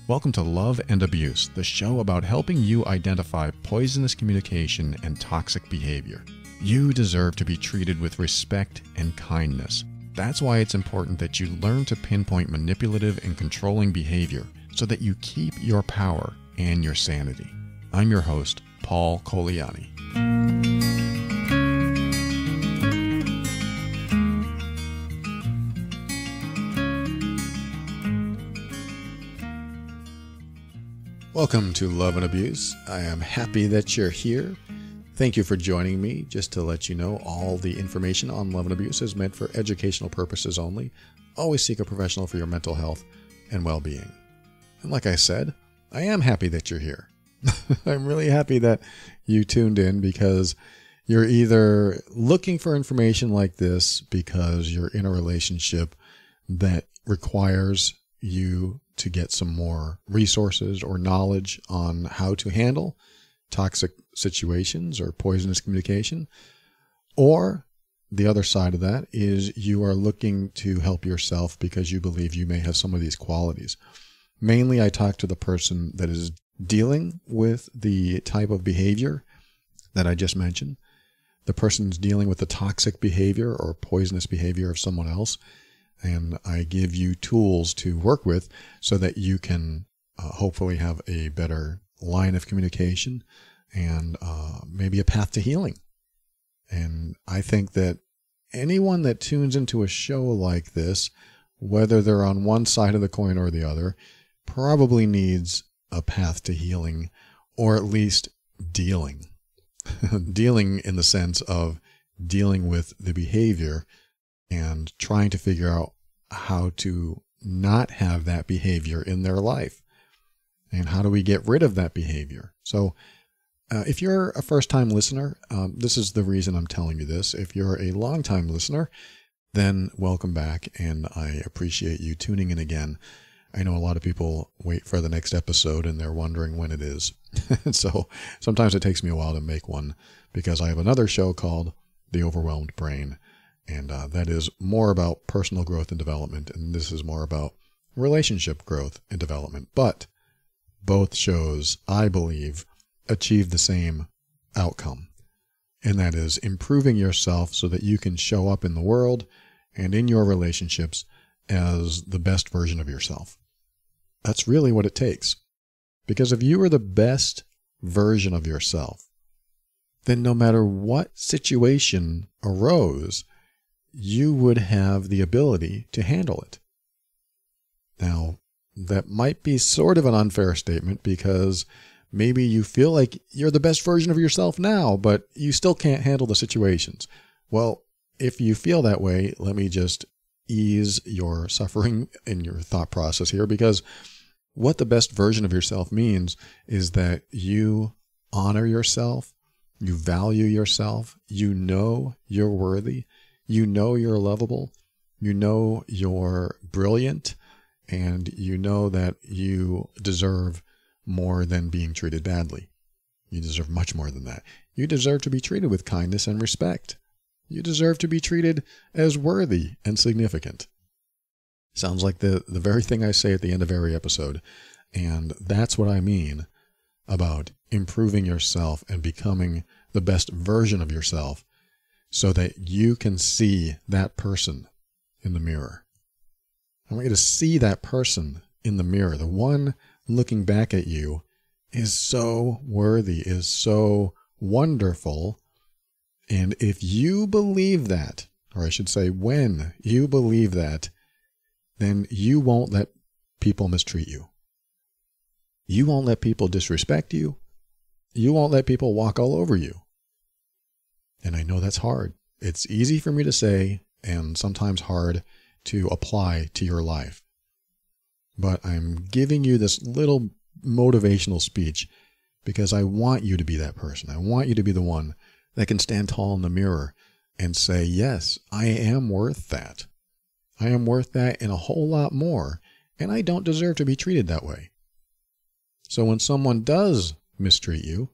Welcome to Love and Abuse, the show about helping you identify poisonous communication and toxic behavior. You deserve to be treated with respect and kindness. That's why it's important that you learn to pinpoint manipulative and controlling behavior so that you keep your power and your sanity. I'm your host, Paul Coliani. Welcome to Love and Abuse. I am happy that you're here. Thank you for joining me. Just to let you know, all the information on love and abuse is meant for educational purposes only. Always seek a professional for your mental health and well-being. And like I said, I am happy that you're here. I'm really happy that you tuned in because you're either looking for information like this because you're in a relationship that requires you to get some more resources or knowledge on how to handle toxic situations or poisonous communication. Or the other side of that is you are looking to help yourself because you believe you may have some of these qualities. Mainly, I talk to the person that is dealing with the type of behavior that I just mentioned. The person's dealing with the toxic behavior or poisonous behavior of someone else. And I give you tools to work with so that you can hopefully have a better line of communication and maybe a path to healing. And I think that anyone that tunes into a show like this, whether they're on one side of the coin or the other, probably needs a path to healing, or at least dealing. Dealing in the sense of dealing with the behavior and trying to figure out how to not have that behavior in their life. And how do we get rid of that behavior? So if you're a first-time listener, this is the reason I'm telling you this. If you're a long-time listener, then welcome back, and I appreciate you tuning in again. I know a lot of people wait for the next episode, and they're wondering when it is. So sometimes it takes me a while to make one because I have another show called The Overwhelmed Brain. And that is more about personal growth and development. And this is more about relationship growth and development. But both shows, I believe, achieve the same outcome. And that is improving yourself so that you can show up in the world and in your relationships as the best version of yourself. That's really what it takes. Because if you are the best version of yourself, then no matter what situation arose, you would have the ability to handle it. Now, that might be sort of an unfair statement because maybe you feel like you're the best version of yourself now, but you still can't handle the situations. Well, if you feel that way, let me just ease your suffering in your thought process here, because what the best version of yourself means is that you honor yourself, you value yourself, you know you're worthy, you know you're lovable, you know you're brilliant, and you know that you deserve more than being treated badly. You deserve much more than that. You deserve to be treated with kindness and respect. You deserve to be treated as worthy and significant. Sounds like the very thing I say at the end of every episode, and that's what I mean about improving yourself and becoming the best version of yourself, so that you can see that person in the mirror. I want you to see that person in the mirror. The one looking back at you is so worthy, is so wonderful. And if you believe that, or I should say when you believe that, then you won't let people mistreat you. You won't let people disrespect you. You won't let people walk all over you. And I know that's hard. It's easy for me to say and sometimes hard to apply to your life. But I'm giving you this little motivational speech because I want you to be that person. I want you to be the one that can stand tall in the mirror and say, yes, I am worth that. I am worth that and a whole lot more, and I don't deserve to be treated that way. So when someone does mistreat you,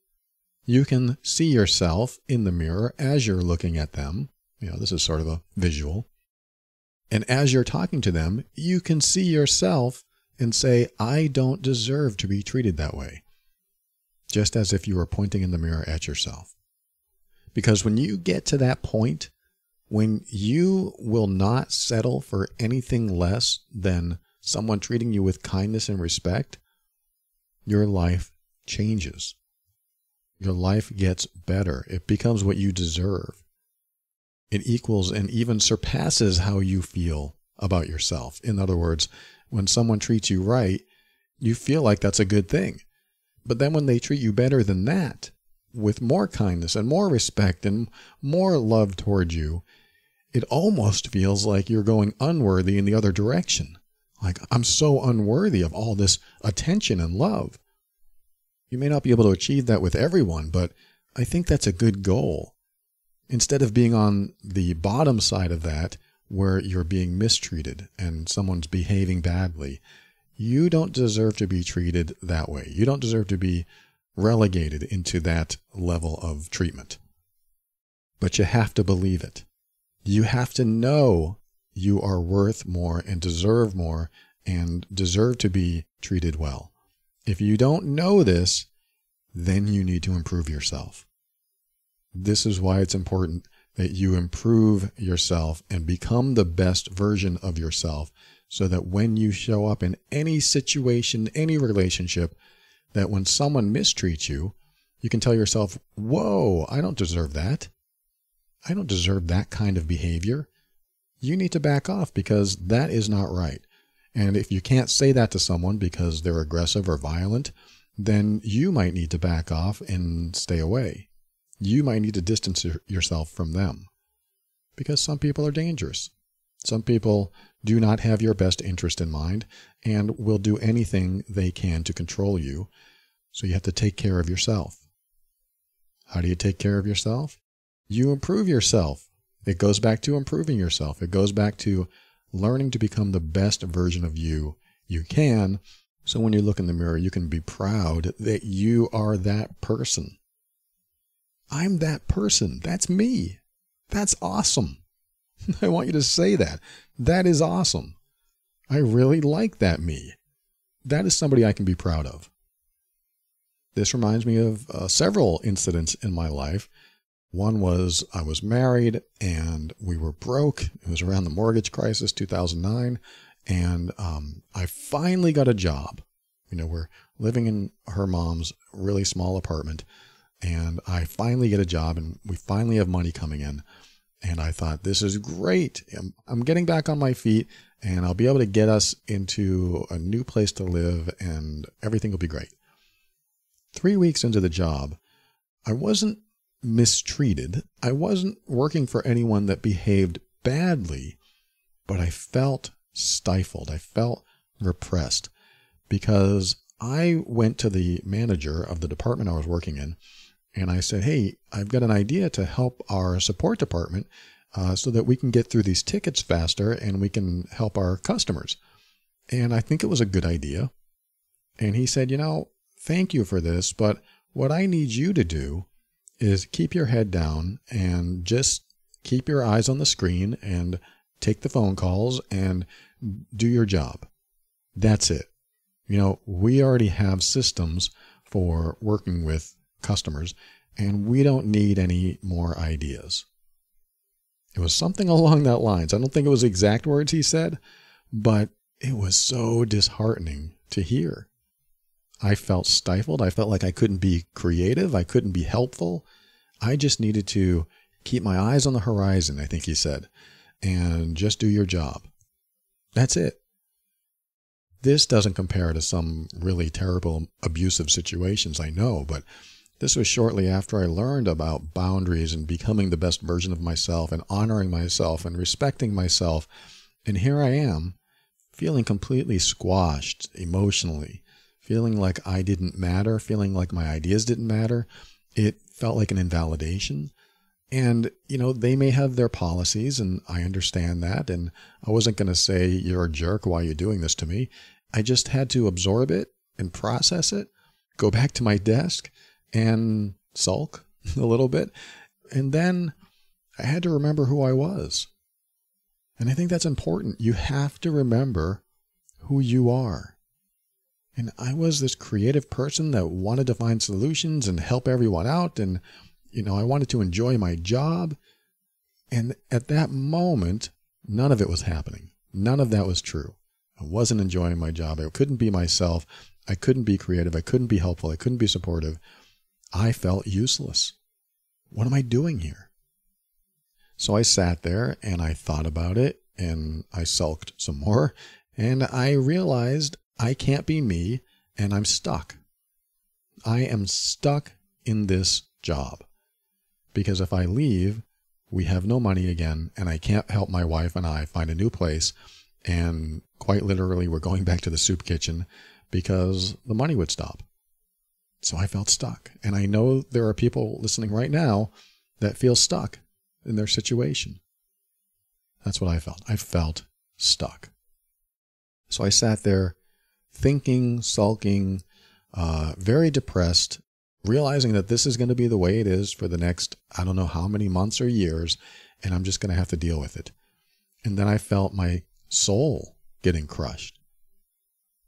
you can see yourself in the mirror as you're looking at them. You know, this is sort of a visual. And as you're talking to them, you can see yourself and say, I don't deserve to be treated that way. Just as if you were pointing in the mirror at yourself. Because when you get to that point, when you will not settle for anything less than someone treating you with kindness and respect, your life changes. Your life gets better. It becomes what you deserve. It equals and even surpasses how you feel about yourself. In other words, when someone treats you right, you feel like that's a good thing. But then when they treat you better than that, with more kindness and more respect and more love toward you, it almost feels like you're going unworthy in the other direction. Like, I'm so unworthy of all this attention and love. You may not be able to achieve that with everyone, but I think that's a good goal. Instead of being on the bottom side of that, where you're being mistreated and someone's behaving badly, you don't deserve to be treated that way. You don't deserve to be relegated into that level of treatment. But you have to believe it. You have to know you are worth more and deserve to be treated well. If you don't know this, then you need to improve yourself. This is why it's important that you improve yourself and become the best version of yourself, so that when you show up in any situation, any relationship, that when someone mistreats you, you can tell yourself, whoa, I don't deserve that. I don't deserve that kind of behavior. You need to back off because that is not right. And if you can't say that to someone because they're aggressive or violent, then you might need to back off and stay away. You might need to distance yourself from them, because some people are dangerous. Some people do not have your best interest in mind and will do anything they can to control you. So you have to take care of yourself. How do you take care of yourself? You improve yourself. It goes back to improving yourself. It goes back to learning to become the best version of you can. So when you look in the mirror, you can be proud that you are that person. I'm that person. That's me. That's awesome. I want you to say that. That is awesome. I really like that me. That is somebody I can be proud of. This reminds me of several incidents in my life. One was I was married and we were broke. It was around the mortgage crisis, 2009. And I finally got a job. We're living in her mom's really small apartment. And I finally get a job and we finally have money coming in. And I thought, this is great. I'm getting back on my feet and I'll be able to get us into a new place to live and everything will be great. 3 weeks into the job, I wasn't mistreated. I wasn't working for anyone that behaved badly, but I felt stifled. I felt repressed because I went to the manager of the department I was working in and I said, hey, I've got an idea to help our support department so that we can get through these tickets faster and we can help our customers. And I think it was a good idea. And he said, thank you for this, but what I need you to do is keep your head down and just keep your eyes on the screen and take the phone calls and do your job. That's it. We already have systems for working with customers and we don't need any more ideas. It was something along that lines. I don't think it was the exact words he said, but it was so disheartening to hear. I felt stifled. I felt like I couldn't be creative. I couldn't be helpful. I just needed to keep my eyes on the horizon, I think he said, and just do your job. That's it. This doesn't compare to some really terrible abusive situations, I know, but this was shortly after I learned about boundaries and becoming the best version of myself and honoring myself and respecting myself. And here I am, feeling completely squashed emotionally, feeling like I didn't matter, feeling like my ideas didn't matter. It felt like an invalidation. And, they may have their policies and I understand that. And I wasn't going to say, you're a jerk, why are you doing this to me? I just had to absorb it and process it, go back to my desk and sulk a little bit. And then I had to remember who I was. And I think that's important. You have to remember who you are. And I was this creative person that wanted to find solutions and help everyone out. And, I wanted to enjoy my job. And at that moment, none of it was happening. None of that was true. I wasn't enjoying my job. I couldn't be myself. I couldn't be creative. I couldn't be helpful. I couldn't be supportive. I felt useless. What am I doing here? So I sat there and I thought about it and I sulked some more and I realized I can't be me and I'm stuck. I am stuck in this job because if I leave, we have no money again and I can't help my wife and I find a new place, and quite literally we're going back to the soup kitchen because the money would stop. So I felt stuck, and I know there are people listening right now that feel stuck in their situation. That's what I felt. I felt stuck. So I sat there thinking, sulking, very depressed, realizing that this is going to be the way it is for the next, I don't know how many months or years, and I'm just going to have to deal with it. And then I felt my soul getting crushed.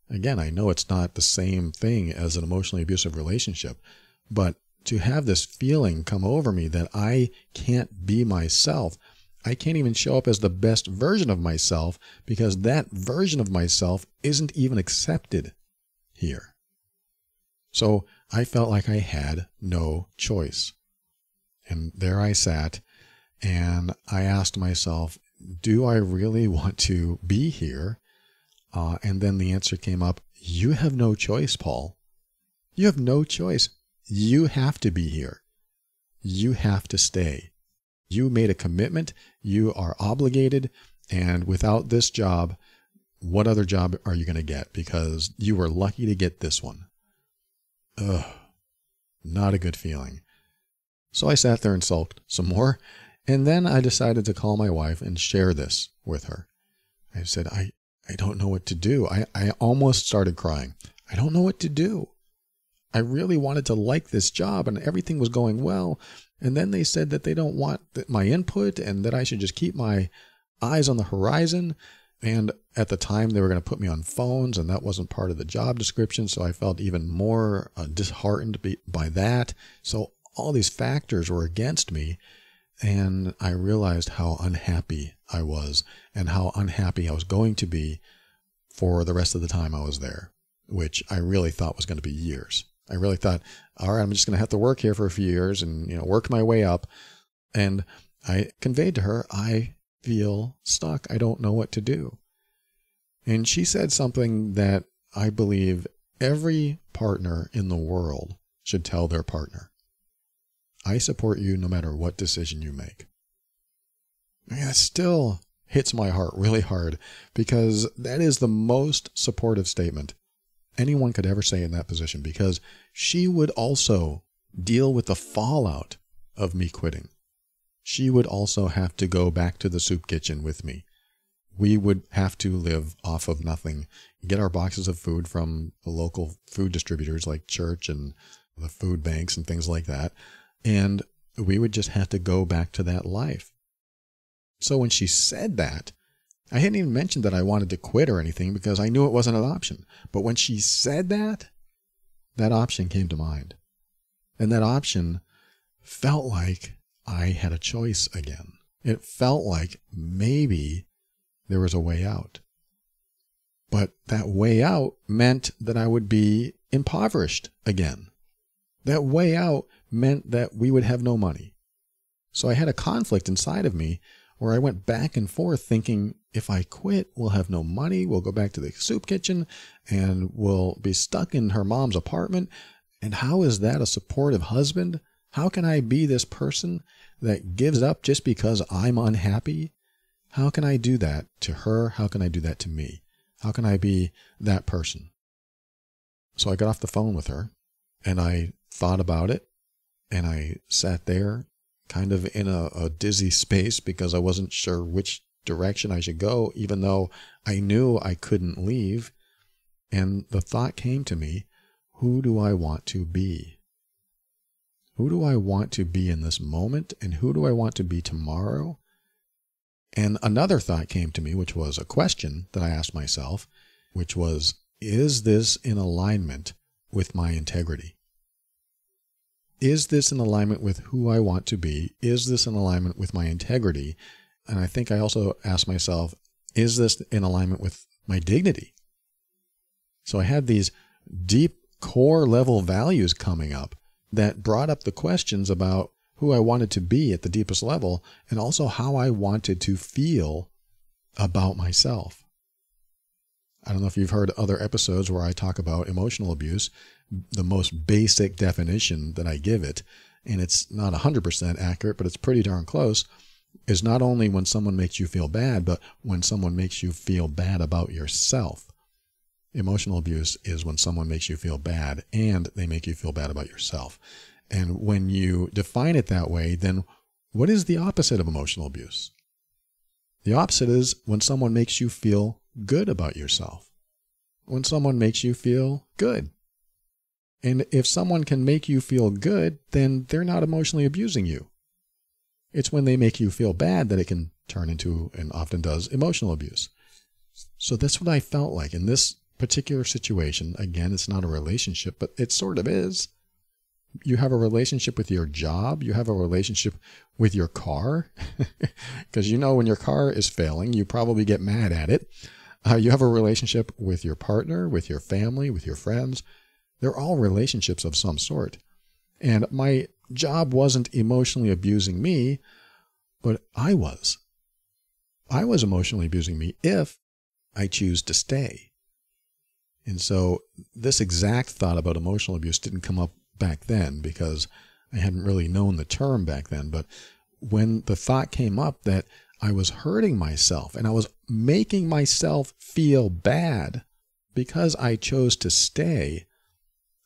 Again, I know it's not the same thing as an emotionally abusive relationship, but to have this feeling come over me that I can't be myself, I can't even show up as the best version of myself because that version of myself isn't even accepted here. So I felt like I had no choice. And there I sat and I asked myself, do I really want to be here? And then the answer came up, you have no choice, Paul. You have no choice. You have to be here. You have to stay. You made a commitment. You are obligated. And without this job, what other job are you going to get? Because you were lucky to get this one. Ugh, not a good feeling. So I sat there and sulked some more. And then I decided to call my wife and share this with her. I said, I don't know what to do. I almost started crying. I don't know what to do. I really wanted to like this job and everything was going well. And then they said that they don't want my input and that I should just keep my eyes on the horizon. And at the time they were going to put me on phones and that wasn't part of the job description. So I felt even more disheartened by that. So all these factors were against me. And I realized how unhappy I was and how unhappy I was going to be for the rest of the time I was there, which I really thought was going to be years. I really thought, all right, I'm just going to have to work here for a few years and, work my way up. And I conveyed to her, I feel stuck. I don't know what to do. And she said something that I believe every partner in the world should tell their partner. I support you no matter what decision you make. And it still hits my heart really hard because that is the most supportive statement anyone could ever say in that position, because she would also deal with the fallout of me quitting. She would also have to go back to the soup kitchen with me. We would have to live off of nothing, get our boxes of food from the local food distributors like church and the food banks and things like that. And we would just have to go back to that life. So when she said that, I hadn't even mentioned that I wanted to quit or anything because I knew it wasn't an option. But when she said that, that option came to mind. And that option felt like I had a choice again. It felt like maybe there was a way out. But that way out meant that I would be impoverished again. That way out meant that we would have no money. So I had a conflict inside of me where I went back and forth thinking, if I quit, we'll have no money, we'll go back to the soup kitchen, and we'll be stuck in her mom's apartment. And how is that a supportive husband? How can I be this person that gives up just because I'm unhappy? How can I do that to her? How can I do that to me? How can I be that person? So I got off the phone with her, and I thought about it, and I sat there kind of in a dizzy space because I wasn't sure which direction I should go, even though I knew I couldn't leave. And the thought came to me, who do I want to be? Who do I want to be in this moment? And who do I want to be tomorrow? And another thought came to me, which was a question that I asked myself, which was, is this in alignment with my integrity? Is this in alignment with who I want to be? Is this in alignment with my integrity? And I think I also asked myself, is this in alignment with my dignity? So I had these deep core level values coming up that brought up the questions about who I wanted to be at the deepest level, and also how I wanted to feel about myself. I don't know if you've heard other episodes where I talk about emotional abuse. The most basic definition that I give it, and it's not 100% accurate, but it's pretty darn close, is not only when someone makes you feel bad, but when someone makes you feel bad about yourself. Emotional abuse is when someone makes you feel bad and they make you feel bad about yourself. And when you define it that way, then what is the opposite of emotional abuse? The opposite is when someone makes you feel good about yourself. When someone makes you feel good. And if someone can make you feel good, then they're not emotionally abusing you. It's when they make you feel bad that it can turn into, and often does, emotional abuse. So that's what I felt like in this particular situation. Again, it's not a relationship, but it sort of is. You have a relationship with your job. You have a relationship with your car. Because you know when your car is failing, you probably get mad at it. You have a relationship with your partner, with your family, with your friends. They're all relationships of some sort. And my job wasn't emotionally abusing me, but I was. I was emotionally abusing me if I choose to stay. And so this exact thought about emotional abuse didn't come up back then because I hadn't really known the term back then. But when the thought came up that I was hurting myself and I was making myself feel bad because I chose to stay,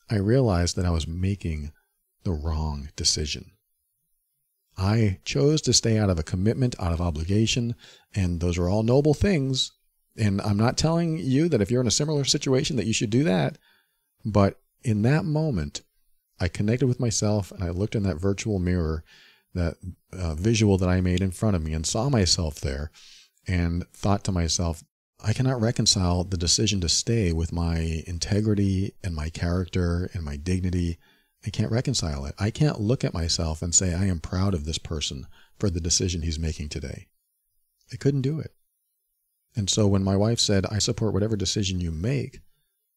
I realized that I was making the wrong decision. I chose to stay out of a commitment, out of obligation, and those are all noble things. And I'm not telling you that if you're in a similar situation that you should do that. But in that moment, I connected with myself and I looked in that virtual mirror, that visual that I made in front of me, and saw myself there and thought to myself, I cannot reconcile the decision to stay with my integrity and my character and my dignity. I can't reconcile it. I can't look at myself and say, I am proud of this person for the decision he's making today. I couldn't do it. And so when my wife said, I support whatever decision you make,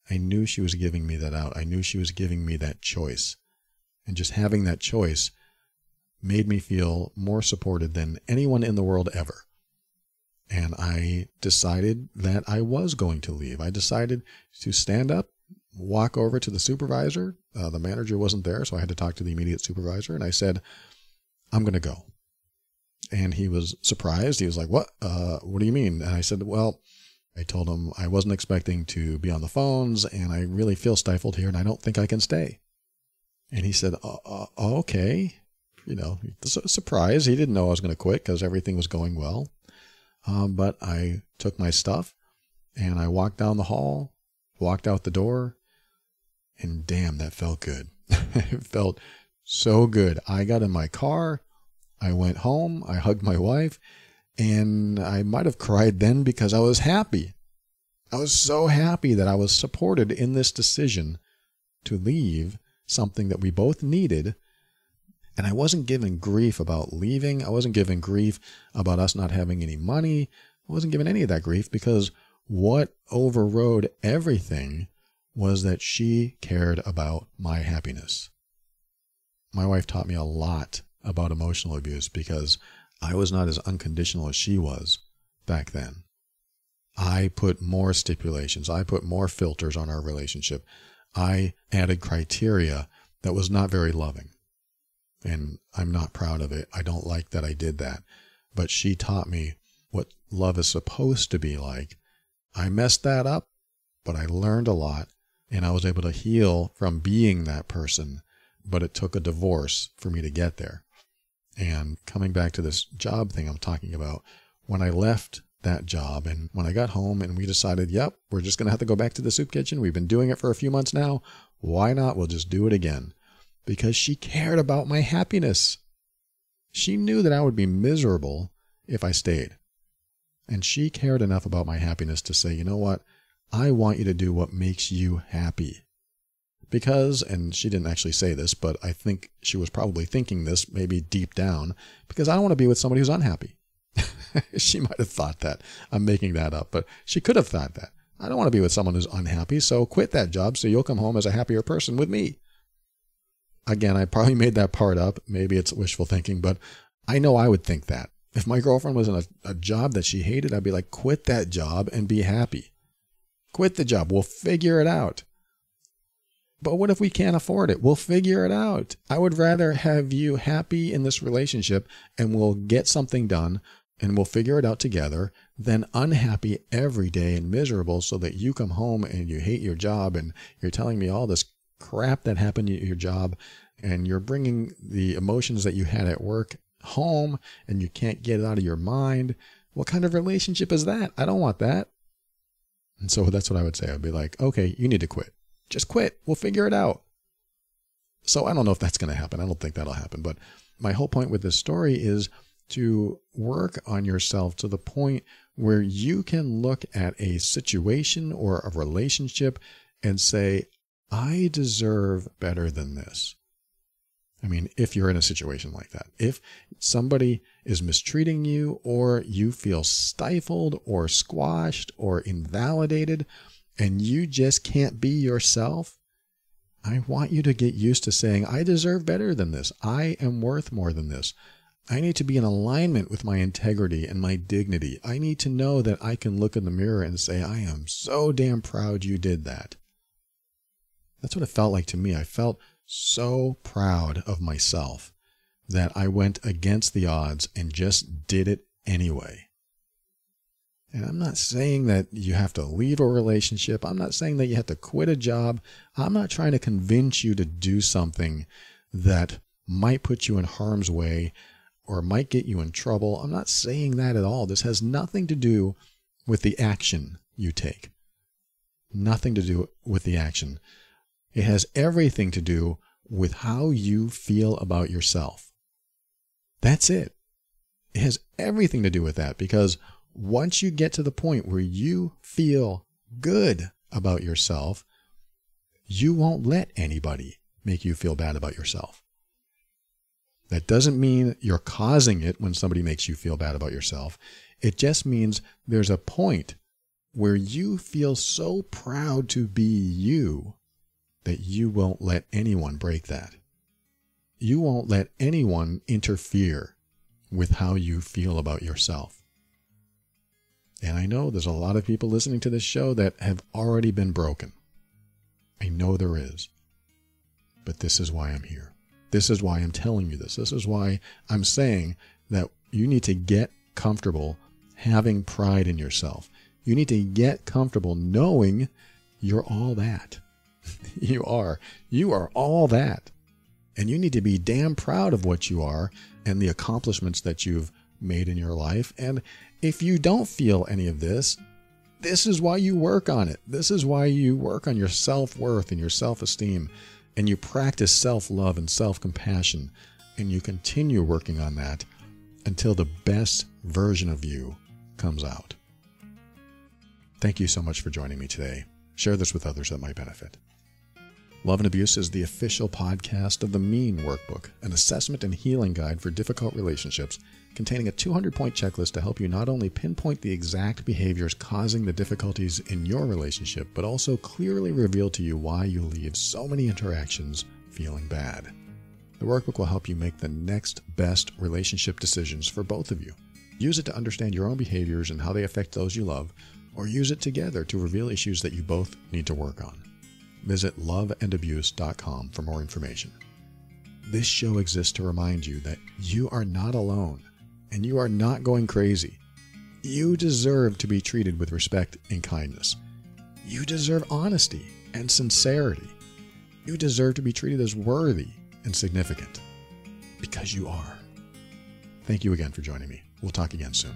I knew she was giving me that out. I knew she was giving me that choice. And just having that choice made me feel more supported than anyone in the world ever. And I decided that I was going to leave. I decided to stand up, walk over to the supervisor. The manager wasn't there, so I had to talk to the immediate supervisor. And I said, I'm going to go. And he was surprised. He was like, what? What do you mean? And I said, well, I told him I wasn't expecting to be on the phones and I really feel stifled here and I don't think I can stay. And he said, okay. You know, surprise. He didn't know I was going to quit because everything was going well. But I took my stuff and I walked down the hall, walked out the door, and damn, that felt good. It felt so good. I got in my car. I went home. I hugged my wife. And I might have cried then because I was happy. I was so happy that I was supported in this decision to leave something that we both needed. And I wasn't given grief about leaving. I wasn't given grief about us not having any money. I wasn't given any of that grief because what overrode everything was that she cared about my happiness. My wife taught me a lot about emotional abuse because I was not as unconditional as she was back then. I put more stipulations. I put more filters on our relationship. I added criteria that was not very loving. And I'm not proud of it. I don't like that I did that. But she taught me what love is supposed to be like. I messed that up, but I learned a lot. And I was able to heal from being that person. But it took a divorce for me to get there. And coming back to this job thing I'm talking about, when I left that job and when I got home and we decided, yep, we're just going to have to go back to the soup kitchen. We've been doing it for a few months now. Why not? We'll just do it again. Because she cared about my happiness. She knew that I would be miserable if I stayed. And she cared enough about my happiness to say, you know what? I want you to do what makes you happy. Because, and she didn't actually say this, but I think she was probably thinking this maybe deep down, because I don't want to be with somebody who's unhappy. She might have thought that. I'm making that up, but she could have thought that. I don't want to be with someone who's unhappy, so quit that job so you'll come home as a happier person with me. Again, I probably made that part up. Maybe it's wishful thinking, but I know I would think that. If my girlfriend was in a job that she hated, I'd be like, quit that job and be happy. Quit the job. We'll figure it out. But what if we can't afford it? We'll figure it out. I would rather have you happy in this relationship and we'll get something done and we'll figure it out together than unhappy every day and miserable so that you come home and you hate your job and you're telling me all this crap that happened at your job and you're bringing the emotions that you had at work home and you can't get it out of your mind. What kind of relationship is that? I don't want that. And so that's what I would say. I'd be like, okay, you need to quit. Just quit. We'll figure it out. So I don't know if that's going to happen. I don't think that'll happen. But my whole point with this story is to work on yourself to the point where you can look at a situation or a relationship and say, I deserve better than this. I mean, if you're in a situation like that, if somebody is mistreating you or you feel stifled or squashed or invalidated and you just can't be yourself, I want you to get used to saying, I deserve better than this. I am worth more than this. I need to be in alignment with my integrity and my dignity. I need to know that I can look in the mirror and say, I am so damn proud you did that. That's what it felt like to me. I felt so proud of myself that I went against the odds and just did it anyway. And I'm not saying that you have to leave a relationship. I'm not saying that you have to quit a job. I'm not trying to convince you to do something that might put you in harm's way or might get you in trouble. I'm not saying that at all. This has nothing to do with the action you take. Nothing to do with the action. It has everything to do with how you feel about yourself. That's it. It has everything to do with that, because once you get to the point where you feel good about yourself, you won't let anybody make you feel bad about yourself. That doesn't mean you're causing it when somebody makes you feel bad about yourself. It just means there's a point where you feel so proud to be you that you won't let anyone break that. You won't let anyone interfere with how you feel about yourself. And I know there's a lot of people listening to this show that have already been broken. I know there is. But this is why I'm here. This is why I'm telling you this. This is why I'm saying that you need to get comfortable having pride in yourself. You need to get comfortable knowing you're all that. You are all that. And you need to be damn proud of what you are and the accomplishments that you've made in your life. And if you don't feel any of this, this is why you work on it. This is why you work on your self-worth and your self-esteem, and you practice self-love and self-compassion, and you continue working on that until the best version of you comes out. Thank you so much for joining me today. Share this with others that might benefit. Love and Abuse is the official podcast of the Mean Workbook, an assessment and healing guide for difficult relationships, containing a 200-point checklist to help you not only pinpoint the exact behaviors causing the difficulties in your relationship, but also clearly reveal to you why you leave so many interactions feeling bad. The workbook will help you make the next best relationship decisions for both of you. Use it to understand your own behaviors and how they affect those you love, or use it together to reveal issues that you both need to work on. Visit loveandabuse.com for more information. This show exists to remind you that you are not alone and you are not going crazy. You deserve to be treated with respect and kindness. You deserve honesty and sincerity. You deserve to be treated as worthy and significant, because you are. Thank you again for joining me. We'll talk again soon.